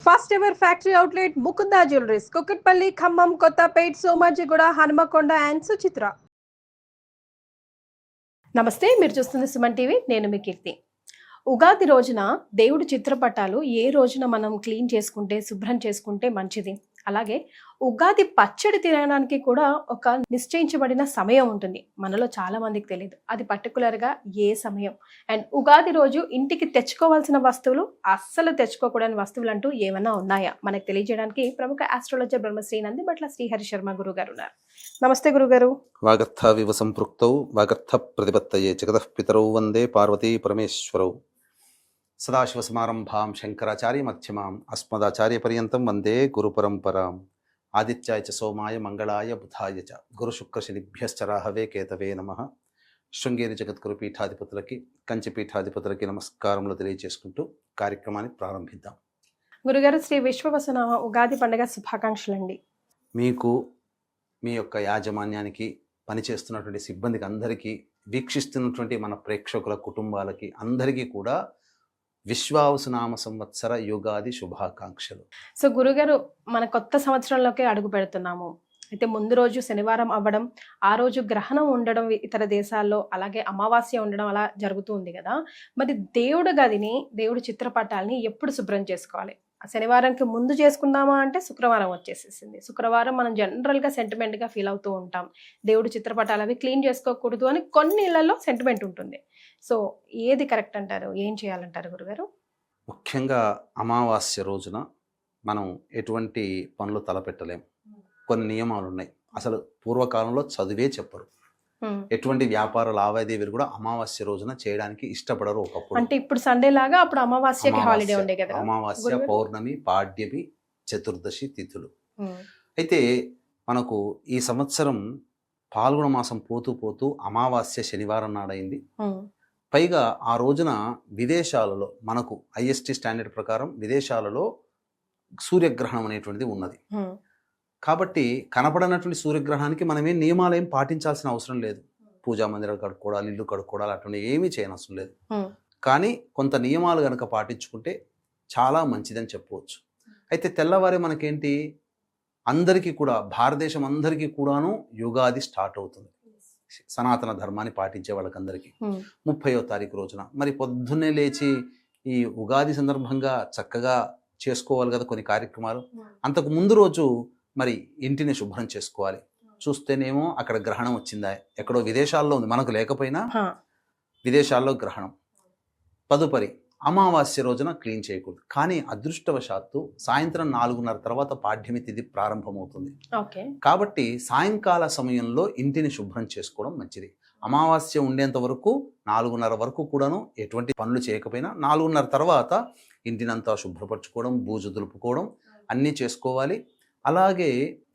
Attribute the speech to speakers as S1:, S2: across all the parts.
S1: First ever factory outlet Mukunda jewelleries, Kukatpally, Khammam, Kothapet, Somajiguda, Hanamkonda and Suchitra. నమస్తే, మీరు చూస్తుంది సుమన్ టీవీ. నేను మీ కీర్తి. ఉగాది రోజున దేవుడి చిత్రపటాలు ఏ రోజున మనం క్లీన్ చేసుకుంటే, శుభ్రం చేసుకుంటే మంచిది. అలాగే ఉగాది పచ్చడి తినడానికి కూడా ఒక నిశ్చయించబడిన సమయం ఉంటుంది. మనలో చాలా మందికి తెలియదు అది పర్టికులర్గా ఏ సమయం. అండ్ ఉగాది రోజు ఇంటికి తెచ్చుకోవాల్సిన వస్తువులు, అస్సలు తెచ్చుకోకూడని వస్తువులు అంటూ ఏమైనా ఉన్నాయా మనకు తెలియజేయడానికి ప్రముఖ ఆస్ట్రాలజర్ బ్రహ్మశ్రీ నందిబట్ల శ్రీహరి శర్మ గురువు గారు ఉన్నారు. నమస్తే గురుగారు.
S2: వాగర్థ వివ సంపృక్తౌ వాగర్థ ప్రతిపత్తయే జగతః పితరౌ వందే పార్వతీ పరమేశ్వరౌ. సదాశివసమారంభాం శంకరాచార్య మధ్యమాం అస్మదాచార్య పర్యంతం వందే గురు పరంపరాం. ఆదిత్యాయ చ సోమాయ మంగళాయ బుధాయ చ గురు శుక్ర శనిభ్యశ్చ రాహవే కేతవే నమః. శృంగేరి జగద్గురు పీఠాధిపతులకి, కంచి పీఠాధిపతులకి నమస్కారములు తెలియజేసుకుంటూ కార్యక్రమాన్ని ప్రారంభిద్దాం.
S1: గురుగారు, శ్రీ విశ్వవసునామ ఉగాది పండుగ శుభాకాంక్షలండి.
S2: మీకు, మీ యొక్క యాజమాన్యానికి, పనిచేస్తున్నటువంటి సిబ్బందికి అందరికీ, వీక్షిస్తున్నటువంటి మన ప్రేక్షకుల కుటుంబాలకి అందరికీ కూడా విశ్వావసునామ సంవత్సర యుగాది శుభాకాంక్షలు.
S1: సో గురుగారు, మన కొత్త సంవత్సరంలోకి అడుగు పెడుతున్నాము. అయితే ముందు రోజు శనివారం అవ్వడం, ఆ రోజు గ్రహణం ఉండడం ఇతర దేశాల్లో, అలాగే అమావాస్య ఉండడం అలా జరుగుతూ ఉంది కదా. మరి దేవుడి గదిని, దేవుడి చిత్రపటాలని ఎప్పుడు శుభ్రం చేసుకోవాలి? శనివారంకి ముందు చేసుకుందామా అంటే శుక్రవారం వచ్చేసేసింది. శుక్రవారం మనం జనరల్గా సెంటిమెంట్గా ఫీల్ అవుతూ ఉంటాం. దేవుడి చిత్రపటాలు అవి క్లీన్ చేసుకోకూడదు అని కొన్ని ఇళ్లలో సెంటిమెంట్ ఉంటుంది. సో ఏది కరెక్ట్ అంటారు? ఏం చేయాలంటారు గురుగారు?
S2: ముఖ్యంగా అమావాస్య రోజున మనం ఎటువంటి పనులు తలపెట్టలేం. కొన్ని నియమాలు ఉన్నాయి. అసలు పూర్వకాలంలో చదివే చెప్పరు. ఎటువంటి వ్యాపార లావాదేవీలు కూడా అమావాస్య రోజున చేయడానికి ఇష్టపడరు. ఒకప్పుడు
S1: అంటే ఇప్పుడు సండే లాగా అప్పుడు అమావాస్యకి హాలిడే ఉండే కదా.
S2: అమావాస్య, పౌర్ణమి, పాడ్యమి, చతుర్దశి తిథులు. అయితే మనకు ఈ సంవత్సరం పాల్గొన మాసం పోతూ పోతూ అమావాస్య శనివారం నాడైంది. పైగా ఆ రోజున విదేశాలలో, మనకు ఐఎస్టీ స్టాండర్డ్ ప్రకారం విదేశాలలో సూర్యగ్రహణం అనేటువంటిది ఉన్నది. కాబట్టి కనపడనటువంటి సూర్యగ్రహణానికి మనమేం నియమాలు ఏం పాటించాల్సిన అవసరం లేదు. పూజా మందిరాలు కడుక్కోవడాలు, ఇల్లు కడుక్కోవడాలు అటువంటి ఏమీ చేయనవసరం లేదు. కానీ కొంత నియమాలు కనుక పాటించుకుంటే చాలా మంచిదని చెప్పవచ్చు. అయితే తెల్లవారే మనకేంటి, అందరికీ కూడా, భారతదేశం అందరికీ కూడాను యుగాది స్టార్ట్ అవుతుంది. సనాతన ధర్మాన్ని పాటించే వాళ్ళకందరికీ 30వ తారీఖు రోజున. మరి పొద్దున్నే లేచి ఈ ఉగాది సందర్భంగా చక్కగా చేసుకోవాలి కదా కొన్ని కార్యక్రమాలు. అంతకు ముందు రోజు మరి ఇంటిని శుభ్రం చేసుకోవాలి. చూస్తేనేమో అక్కడ గ్రహణం వచ్చిందా, ఎక్కడో విదేశాల్లో ఉంది, మనకు లేకపోయినా విదేశాల్లో గ్రహణం. తదుపరి అమావాస్య రోజున క్లీన్ చేయకూడదు. కానీ అదృష్టవశాత్తు సాయంత్రం 4:30 తర్వాత పాడ్యమి తిథి ప్రారంభమవుతుంది. కాబట్టి సాయంకాల సమయంలో ఇంటిని శుభ్రం చేసుకోవడం మంచిది. అమావాస్య ఉండేంత వరకు 4:30 వరకు కూడాను ఎటువంటి పనులు చేయకపోయినా 4:30 తర్వాత ఇంటినంతా శుభ్రపరచుకోవడం, బూజు దులుపుకోవడం అన్నీ చేసుకోవాలి. అలాగే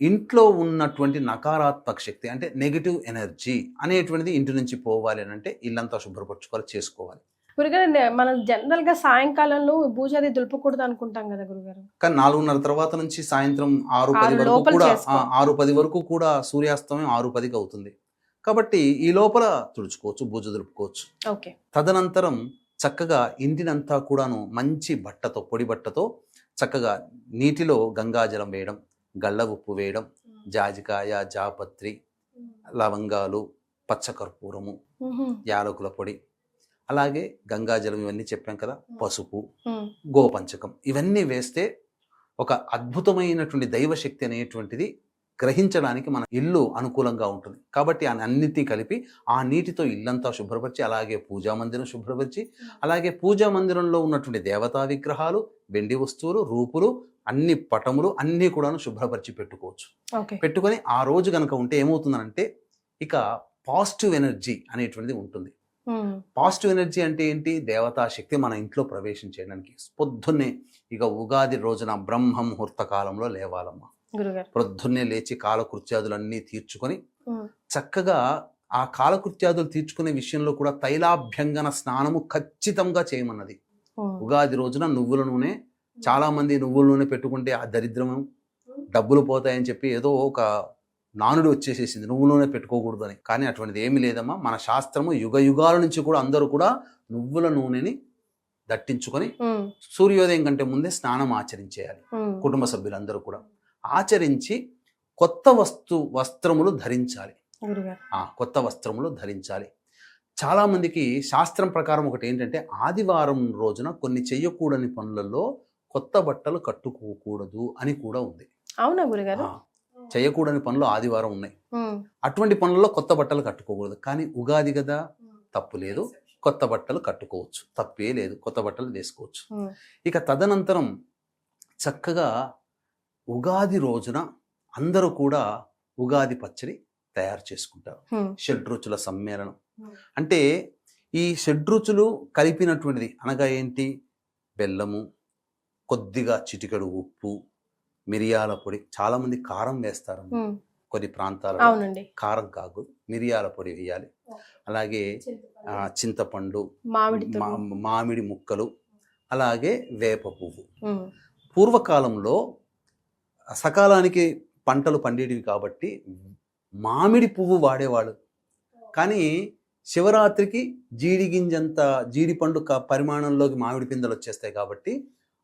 S2: ఇంట్లో ఉన్నటువంటి నకారాత్మక శక్తి, అంటే నెగిటివ్ ఎనర్జీ అనేటువంటిది ఇంటి నుంచి పోవాలి అని అంటే ఇల్లంతా శుభ్రపరచుకోవాలి, చేసుకోవాలి.
S1: గురుగారు, మనం జనరల్ గా సాయంకాలంలో బూజాది దులుపకూడదు అనుకుంటాం కదా గురుగారు.
S2: కానీ 4:30 తర్వాత నుంచి సాయంత్రం 6:10 వరకు కూడా 6:10 వరకు కూడా సూర్యాస్తమయం 6:10కి అవుతుంది. కాబట్టి ఈ లోపల తుడుచుకోవచ్చు, బూజు దులుపుకోవచ్చు. తదనంతరం చక్కగా ఇంటినంతా కూడాను మంచి బట్టతో, పొడి బట్టతో చక్కగా నీటిలో గంగాజలం వేయడం, గళ్ళ ఉప్పు వేయడం, జాజికాయ, జాపత్రి, లవంగాలు, పచ్చకర్పూరము, యాలకుల పొడి, అలాగే గంగాజలం, ఇవన్నీ చెప్పాం కదా, పసుపు, గోపంచకం, ఇవన్నీ వేస్తే ఒక అద్భుతమైనటువంటి దైవశక్తి అనేటువంటిది గ్రహించడానికి మన ఇల్లు అనుకూలంగా ఉంటుంది. కాబట్టి అన్నిటినీ కలిపి ఆ నీటితో ఇల్లంతా శుభ్రపరిచి, అలాగే పూజా మందిరం శుభ్రపరిచి, అలాగే పూజా మందిరంలో ఉన్నటువంటి దేవతా విగ్రహాలు, వెండి వస్తువులు, రూపులు, అన్ని పటములు అన్నీ కూడా శుభ్రపరిచి పెట్టుకోవచ్చు. పెట్టుకొని ఆ రోజు కనుక ఉంటే ఏమవుతుందనంటే ఇక పాజిటివ్ ఎనర్జీ అనేటువంటిది ఉంటుంది. పాజిటివ్ ఎనర్జీ అంటే ఏంటి? దేవతా శక్తి మన ఇంట్లో ప్రవేశం చేయడానికి పొద్దున్నే, ఇక ఉగాది రోజున బ్రహ్మ ముహూర్త కాలంలో లేవాలమ్మా. పొద్దున్నే లేచి కాలకృత్యాదులన్నీ తీర్చుకొని చక్కగా ఆ కాలకృత్యాదులు తీర్చుకునే విషయంలో కూడా తైలాభ్యంగన స్నానము ఖచ్చితంగా చేయమన్నది. ఉగాది రోజున నువ్వుల నూనె, చాలా మంది నువ్వుల నూనె పెట్టుకుంటే ఆ దరిద్రము, డబ్బులు పోతాయని చెప్పి ఏదో ఒక నానుడు వచ్చేసేసింది, నువ్వుల నూనె పెట్టుకోకూడదు అని. కానీ అటువంటిది ఏమీ లేదమ్మా. మన శాస్త్రము యుగ యుగాల నుంచి కూడా అందరూ కూడా నువ్వుల నూనెని దట్టించుకొని సూర్యోదయం కంటే ముందే స్నానం ఆచరించేయాలి. కుటుంబ సభ్యులందరూ కూడా ఆచరించి కొత్త వస్త్రములు ధరించాలి. కొత్త వస్త్రములు ధరించాలి. చాలా మందికి శాస్త్రం ప్రకారం ఒకటి ఏంటంటే ఆదివారం రోజున కొన్ని చెయ్యకూడని పనులలో కొత్త బట్టలు కట్టుకోకూడదు అని కూడా ఉంది.
S1: అవునా గురుగారు?
S2: చేయకూడని పనులు ఆదివారం ఉన్నాయి. అటువంటి పనుల్లో కొత్త బట్టలు కట్టుకోకూడదు. కానీ ఉగాది కదా, తప్పు లేదు, కొత్త బట్టలు కట్టుకోవచ్చు, తప్పే లేదు, కొత్త బట్టలు వేసుకోవచ్చు. ఇక తదనంతరం చక్కగా ఉగాది రోజున అందరూ కూడా ఉగాది పచ్చడి తయారు చేసుకుంటారు. షడ్రుచుల సమ్మేళనం అంటే ఈ షడ్రుచులు కలిపినటువంటిది అనగా ఏంటి? బెల్లము, కొద్దిగా చిటికెడు ఉప్పు, మిరియాల పొడి. చాలా మంది కారం వేస్తారు, కొన్ని ప్రాంతాలలో కారం కాదు, మిరియాల పొడి వేయాలి. అలాగే చింతపండు, మామిడి ముక్కలు, అలాగే వేప పువ్వు. పూర్వకాలంలో సకాలానికి పంటలు పండేటివి కాబట్టి మామిడి పువ్వు వాడేవాళ్ళు. కానీ శివరాత్రికి జీడిపండు పరిమాణంలోకి మామిడి పిందెలు వచ్చేస్తాయి కాబట్టి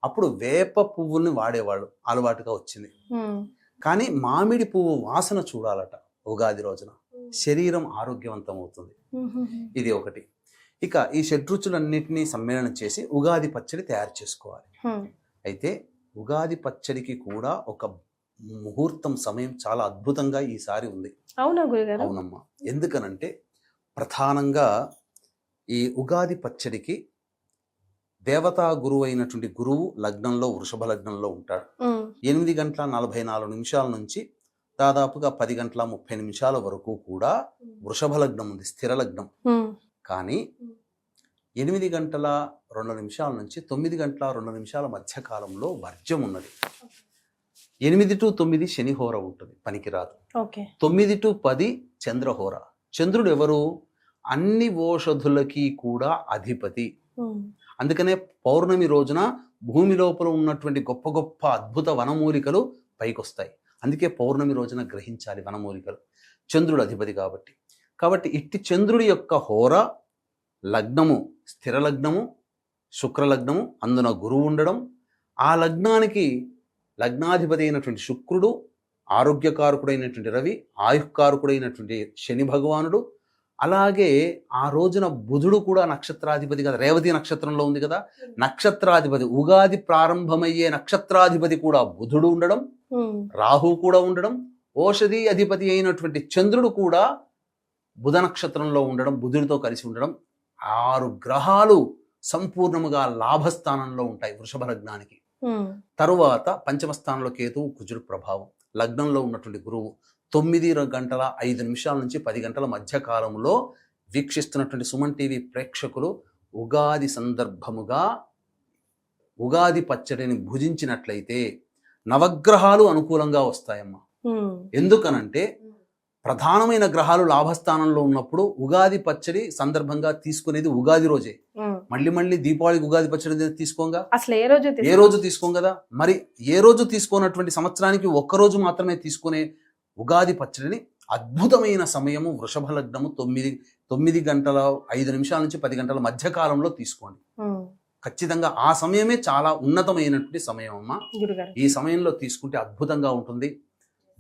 S2: అప్పుడు వేప పువ్వుల్ని వాడేవాళ్ళు, అలవాటుగా వచ్చింది. కానీ మామిడి పువ్వు వాసన చూడాలట ఉగాది రోజున, శరీరం ఆరోగ్యవంతం అవుతుంది. ఇది ఒకటి. ఇక ఈ షడ్రుచులన్నింటినీ సమ్మేళనం చేసి ఉగాది పచ్చడి తయారు చేసుకోవాలి. అయితే ఉగాది పచ్చడికి కూడా ఒక ముహూర్తం, సమయం చాలా అద్భుతంగా ఈసారి ఉంది.
S1: అవునా గురుగారు?
S2: అవునమ్మా. ఎందుకనంటే ప్రధానంగా ఈ ఉగాది పచ్చడికి దేవతా గురువు అయినటువంటి గురువు లగ్నంలో, వృషభ లగ్నంలో ఉంటాడు. 8:44 నుంచి దాదాపుగా 10:30 వరకు కూడా వృషభ లగ్నం ఉంది, స్థిర లగ్నం. కానీ 8:02 నుంచి 9:02 మధ్య కాలంలో వర్జ్యం ఉన్నది. 8 to 9 శనిహోర ఉంటుంది, పనికిరాదు. 9 to 10 చంద్రహోర. చంద్రుడు ఎవరు? అన్ని ఓషధులకి కూడా అధిపతి. అందుకనే పౌర్ణమి రోజున భూమి లోపల ఉన్నటువంటి గొప్ప గొప్ప అద్భుత వనమూలికలు పైకొస్తాయి. అందుకే పౌర్ణమి రోజున గ్రహించాలి వనమూలికలు, చంద్రుడు అధిపతి కాబట్టి ఇట్టి చంద్రుడి యొక్క హోర లగ్నము, స్థిర లగ్నము, శుక్ర లగ్నము, అందున గురువు ఉండడం, ఆ లగ్నానికి లగ్నాధిపతి అయినటువంటి శుక్రుడు, ఆరోగ్యకారకుడైనటువంటి రవి, ఆయుఃకారకుడైనటువంటి శని భగవానుడు, అలాగే ఆ రోజున బుధుడు కూడా నక్షత్రాధిపతి కదా, రేవతి నక్షత్రంలో ఉంది కదా, నక్షత్రాధిపతి, ఉగాది ప్రారంభమయ్యే నక్షత్రాధిపతి కూడా బుధుడు ఉండడం, రాహు కూడా ఉండడం, ఓషధి అధిపతి అయినటువంటి చంద్రుడు కూడా బుధ నక్షత్రంలో ఉండడం, బుధుడితో కలిసి ఉండడం. 6 గ్రహాలు సంపూర్ణముగా లాభస్థానంలో ఉంటాయి వృషభ లగ్నానికి. తరువాత పంచమ స్థానంలో కేతువు, కుజుడు ప్రభావం. లగ్నంలో ఉన్నటువంటి గురువు 9:05 నుంచి 10 మధ్య కాలంలో వీక్షిస్తున్నటువంటి సుమన్ టీవీ ప్రేక్షకులు ఉగాది సందర్భముగా ఉగాది పచ్చడిని భుజించినట్లయితే నవగ్రహాలు అనుకూలంగా వస్తాయమ్మా. ఎందుకనంటే ప్రధానమైన గ్రహాలు లాభస్థానంలో ఉన్నప్పుడు ఉగాది పచ్చడి సందర్భంగా తీసుకునేది ఉగాది రోజే. మళ్ళీ దీపావళికి ఉగాది పచ్చడి తీసుకోగా,
S1: అసలు ఏ రోజు తీసుకోం కదా. మరి ఏ రోజు తీసుకోనటువంటి సంవత్సరానికి ఒక్కరోజు మాత్రమే తీసుకునే ఉగాది పచ్చడిని అద్భుతమైన సమయము వృషభ లగ్నము 9:05 నుంచి 10 మధ్య కాలంలో తీసుకోండి. ఖచ్చితంగా ఆ సమయమే చాలా ఉన్నతమైనటువంటి సమయం అమ్మా. ఈ సమయంలో తీసుకుంటే అద్భుతంగా ఉంటుంది.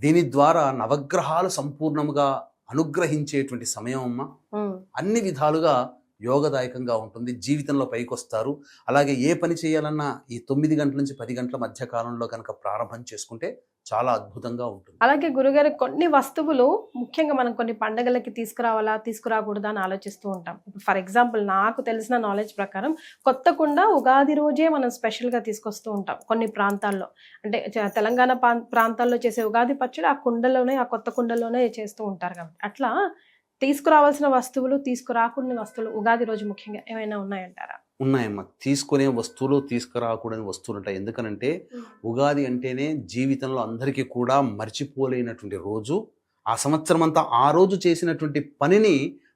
S1: దీని ద్వారా నవగ్రహాలు సంపూర్ణముగా అనుగ్రహించేటువంటి సమయం అమ్మా. అన్ని విధాలుగా యోగదాయకంగా ఉంటుంది, జీవితంలో పైకొస్తారు. అలాగే ఏ పని చేయాలన్నా ఈ 9 నుంచి 10 మధ్య కాలంలో కనుక ప్రారంభం చేసుకుంటే చాలా అద్భుతంగా ఉంటుంది. అలాగే గురుగారు, కొన్ని వస్తువులు ముఖ్యంగా మనం కొన్ని పండుగలకి తీసుకురావాలా తీసుకురాకూడదా అని ఆలోచిస్తూ ఉంటాం. ఇప్పుడు ఫర్ ఎగ్జాంపుల్ నాకు తెలిసిన నాలెడ్జ్ ప్రకారం కొత్త కుండ ఉగాది రోజే మనం స్పెషల్గా తీసుకొస్తూ ఉంటాం కొన్ని ప్రాంతాల్లో. అంటే తెలంగాణ ప్రాంతాల్లో చేసే ఉగాది పచ్చడి ఆ కుండలోనే, ఆ కొత్త కుండలోనే చేస్తూ ఉంటారు కాబట్టి అట్లా తీసుకురావాల్సిన వస్తువులు, తీసుకురాకూడని వస్తువులు ఉగాది రోజు ముఖ్యంగా ఏమైనా ఉన్నాయంటారా?
S2: ఉన్నాయమ్మా. తీసుకునే వస్తువులు, తీసుకురాకూడని వస్తువులు ఉంటాయి. ఎందుకనంటే ఉగాది అంటేనే జీవితంలో అందరికీ కూడా మర్చిపోలేనటువంటి రోజు. ఆ సంవత్సరం అంతా ఆ రోజు చేసినటువంటి పనిని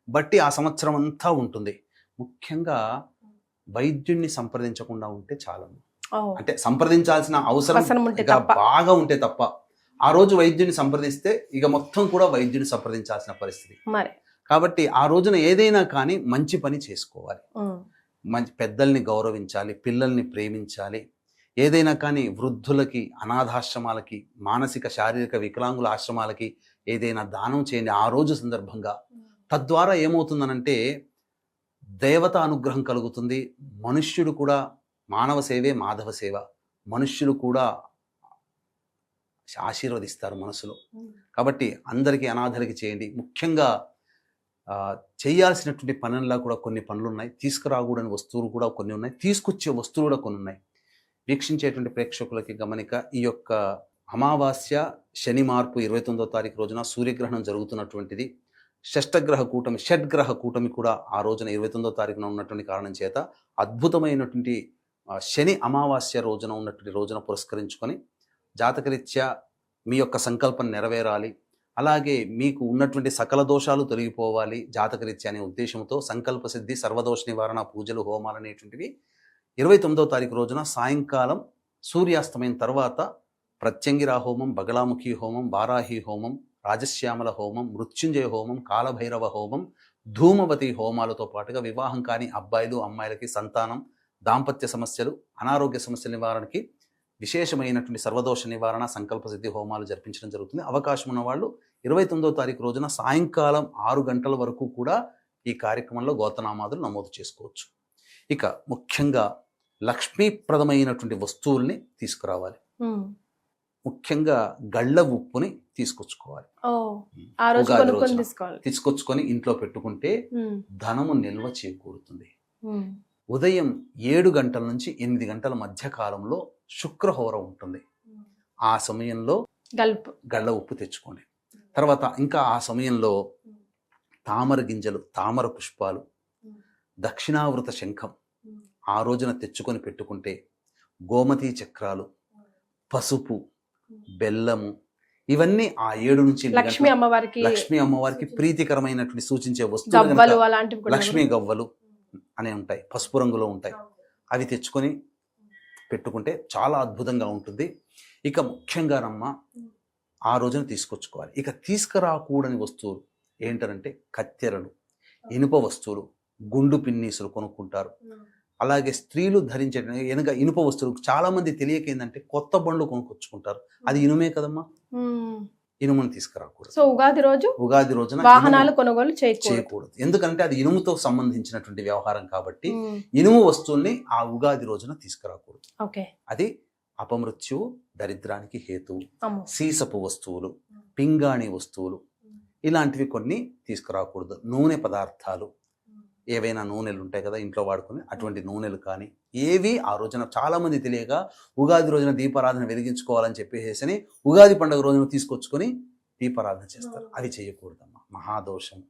S2: బట్టి ఆ సంవత్సరం అంతా ఉంటుంది. ముఖ్యంగా వైద్యుడిని సంప్రదించకుండా ఉంటే చాలు. అంటే సంప్రదించాల్సిన అవసరం బాగా ఉంటే తప్ప ఆ రోజు వైద్యుని సంప్రదిస్తే ఇక మొత్తం కూడా వైద్యుని సంప్రదించాల్సిన పరిస్థితి. కాబట్టి ఆ రోజున ఏదైనా కానీ మంచి పని చేసుకోవాలి. మంచి పెద్దల్ని గౌరవించాలి, పిల్లల్ని ప్రేమించాలి. ఏదైనా కానీ వృద్ధులకి, అనాథాశ్రమాలకి, మానసిక శారీరక వికలాంగుల ఆశ్రమాలకి ఏదైనా దానం చేయండి ఆ రోజు సందర్భంగా. తద్వారా ఏమవుతుందనంటే దేవత అనుగ్రహం కలుగుతుంది. మనుష్యుడు కూడా మానవ సేవే మాధవ సేవ. మనుష్యులు కూడా ఆశీర్వదిస్తారు మనసులో. కాబట్టి అందరికీ అనాథలకి చేయండి. ముఖ్యంగా చేయాల్సినటువంటి పనుల్లో కూడా కొన్ని పనులు ఉన్నాయి. తీసుకురాకూడని వస్తువులు కూడా కొన్ని ఉన్నాయి. తీసుకొచ్చే వస్తువులు కూడా కొన్ని ఉన్నాయి. వీక్షించేటువంటి ప్రేక్షకులకి గమనిక, ఈ యొక్క అమావాస్య శని మార్పు 29వ తారీఖు రోజున సూర్యగ్రహణం జరుగుతున్నటువంటిది. షడ్గ్రహ కూటమి కూడా ఆ రోజున 29వ తారీఖున ఉన్నటువంటి కారణం చేత అద్భుతమైనటువంటి శని అమావాస్య రోజున ఉన్నటువంటి రోజున పురస్కరించుకొని జాతకరీత్యా మీ యొక్క సంకల్పం నెరవేరాలి, అలాగే మీకు ఉన్నటువంటి సకల దోషాలు తొలగిపోవాలి జాతకరీత్యా అనే ఉద్దేశంతో సంకల్ప సిద్ధి, సర్వదోష నివారణ పూజలు, హోమాలు అనేటువంటివి 29వ తారీఖు రోజున సాయంకాలం సూర్యాస్తమయం తర్వాత ప్రత్యంగిరా హోమం, బగలాముఖి హోమం, వారాహి హోమం, రాజశ్యామల హోమం, మృత్యుంజయ హోమం, కాలభైరవ హోమం, ధూమవతి హోమాలతో పాటుగా వివాహం కాని అబ్బాయిలు అమ్మాయిలకి సంతానం, దాంపత్య సమస్యలు, అనారోగ్య సమస్యల నివారణకి విశేషమైనటువంటి సర్వదోష నివారణ, సంకల్ప సిద్ధి హోమాలు జరిపించడం జరుగుతుంది. అవకాశం ఉన్న వాళ్ళు 29వ తారీఖు రోజున సాయంకాలం 6 గంటల వరకు కూడా ఈ కార్యక్రమంలో గోత్రనామాదులు నమోదు చేసుకోవచ్చు. ఇక ముఖ్యంగా లక్ష్మీప్రదమైనటువంటి వస్తువుల్ని తీసుకురావాలి. ముఖ్యంగా గళ్ళ ఉప్పుని తీసుకొచ్చుకోవాలి. తీసుకొచ్చుకొని ఇంట్లో పెట్టుకుంటే ధనము నిల్వ చేకూరుతుంది. ఉదయం 7 గంటల నుంచి 8 గంటల మధ్య కాలంలో శుక్రహోర ఉంటుంది. ఆ సమయంలో గళ్ళ ఉప్పు తెచ్చుకోండి. తర్వాత ఇంకా ఆ సమయంలో తామర గింజలు, తామర పుష్పాలు, దక్షిణావృత శంఖం ఆ రోజున తెచ్చుకొని పెట్టుకుంటే, గోమతీ చక్రాలు, పసుపు, బెల్లము, ఇవన్నీ ఆ 7 నుంచి
S1: లక్ష్మీ
S2: అమ్మవారికి ప్రీతికరమైనటువంటి సూచించే వస్తువులు. లక్ష్మీ గవ్వలు అనే ఉంటాయి, పసుపు రంగులో ఉంటాయి. అవి తెచ్చుకొని పెట్టుకుంటే చాలా అద్భుతంగా ఉంటుంది. ఇక ముఖ్యంగా నమ్మ ఆ రోజున తీసుకొచ్చుకోవాలి. ఇక తీసుకురాకూడని వస్తువులు ఏంటంటే కత్తెరలు, ఇనుప వస్తువులు, గుండు పిన్నీసులు కొనుక్కుంటారు. అలాగే స్త్రీలు ధరించే ఇనుప వస్తువులు చాలా మంది తెలియక ఏంటంటే కొత్త బండ్లు కొనుక్కొచ్చుకుంటారు. అది ఇనుమే కదమ్మా, ఇనుమును తీసుకురాకూడదు.
S1: సో ఉగాది రోజున వాహనాలు కొనుగోలు చేయకూడదు.
S2: ఎందుకంటే అది ఇనుముతో సంబంధించినటువంటి వ్యవహారం కాబట్టి ఇనుము వస్తువుల్ని ఆ ఉగాది రోజున తీసుకురాకూడదు. అది అపమృత్యువు, దరిద్రానికి హేతువు. సీసపు వస్తువులు, పింగాణి వస్తువులు ఇలాంటివి కొన్ని తీసుకురాకూడదు. నూనె పదార్థాలు, ఏవైనా నూనెలు ఉంటాయి కదా ఇంట్లో వాడుకుని, అటువంటి నూనెలు కానీ ఏవి ఆ రోజున చాలా మంది తెలియక ఉగాది రోజున దీపారాధన వెలిగించుకోవాలని చెప్పేసి ఉగాది పండుగ రోజున తీసుకొచ్చుకొని దీపారాధన చేస్తారు. అవి చేయకూడదమ్మా, మహాదోషం.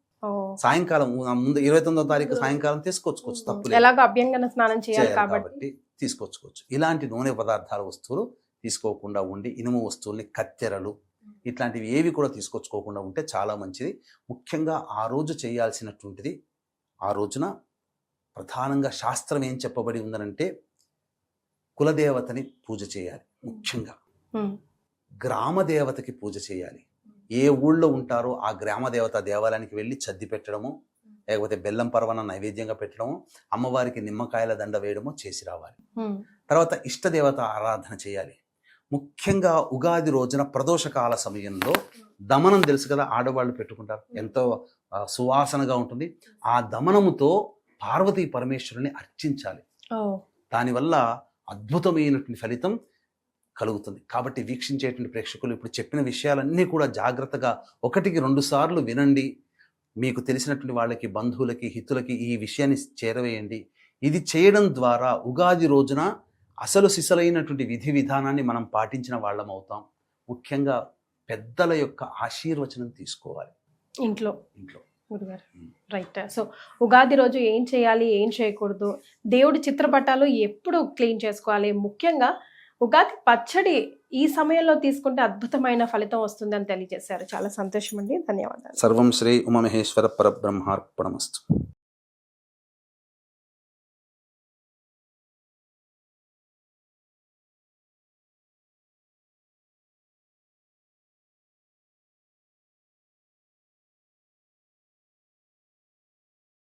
S2: సాయంకాలం ముందు 29వ తారీఖు సాయంకాలం తీసుకొచ్చుకోవచ్చు, తప్పు
S1: అభ్యంగన స్నానం చేయాలి కాబట్టి
S2: తీసుకొచ్చుకోవచ్చు. ఇలాంటి నూనె పదార్థాల వస్తువులు తీసుకోకుండా ఉండి, ఇనుము వస్తువుల్ని, కత్తెరలు ఇట్లాంటివి ఏవి కూడా తీసుకొచ్చుకోకుండా ఉంటే చాలా మంచిది. ముఖ్యంగా ఆ రోజు చేయాల్సినటువంటిది, ఆ రోజున ప్రధానంగా శాస్త్రం ఏం చెప్పబడి ఉందనంటే కులదేవతని పూజ చేయాలి. ముఖ్యంగా గ్రామ దేవతకి పూజ చేయాలి. ఏ ఊళ్ళో ఉంటారో ఆ గ్రామ దేవత దేవాలయానికి వెళ్ళి చద్ది పెట్టడము, లేకపోతే బెల్లం పరవన నైవేద్యంగా పెట్టడము, అమ్మవారికి నిమ్మకాయల దండ వేయడము చేసి రావాలి. తర్వాత ఇష్టదేవత ఆరాధన చేయాలి. ముఖ్యంగా ఉగాది రోజున ప్రదోషకాల సమయంలో దమనం తెలుసు కదా, ఆడవాళ్ళు పెట్టుకుంటారు, ఎంతో సువాసనగా ఉంటుంది. ఆ దమనముతో పార్వతీ పరమేశ్వరుని అర్చించాలి. దానివల్ల అద్భుతమైనటువంటి ఫలితం కలుగుతుంది. కాబట్టి వీక్షించేటువంటి ప్రేక్షకులు ఇప్పుడు చెప్పిన విషయాలన్నీ కూడా జాగ్రత్తగా 1-2 సార్లు వినండి. మీకు తెలిసినటువంటి వాళ్ళకి, బంధువులకి, హితులకి ఈ విషయాన్ని చేరవేయండి. ఇది చేయడం ద్వారా ఉగాది రోజున అసలు సిసలైనటువంటి విధి విధానాన్ని మనం పాటించిన వాళ్ళం అవుతాం. ముఖ్యంగా పెద్దల యొక్క ఆశీర్వచనం తీసుకోవాలి ఇంట్లో.
S1: గురుగారు రైట్. సో ఉగాది రోజు ఏం చేయాలి, ఏం చేయకూడదు, దేవుడి చిత్రపటాలు ఎప్పుడు క్లీన్ చేసుకోవాలి, ముఖ్యంగా ఉగాది పచ్చడి ఈ సమయంలో తీసుకుంటే అద్భుతమైన ఫలితం వస్తుందని తెలియజేశారు. చాలా సంతోషం అండి, ధన్యవాదాలు.
S2: సర్వం శ్రీ ఉమామహేశ్వర పరబ్రహ్మార్పణమస్తు.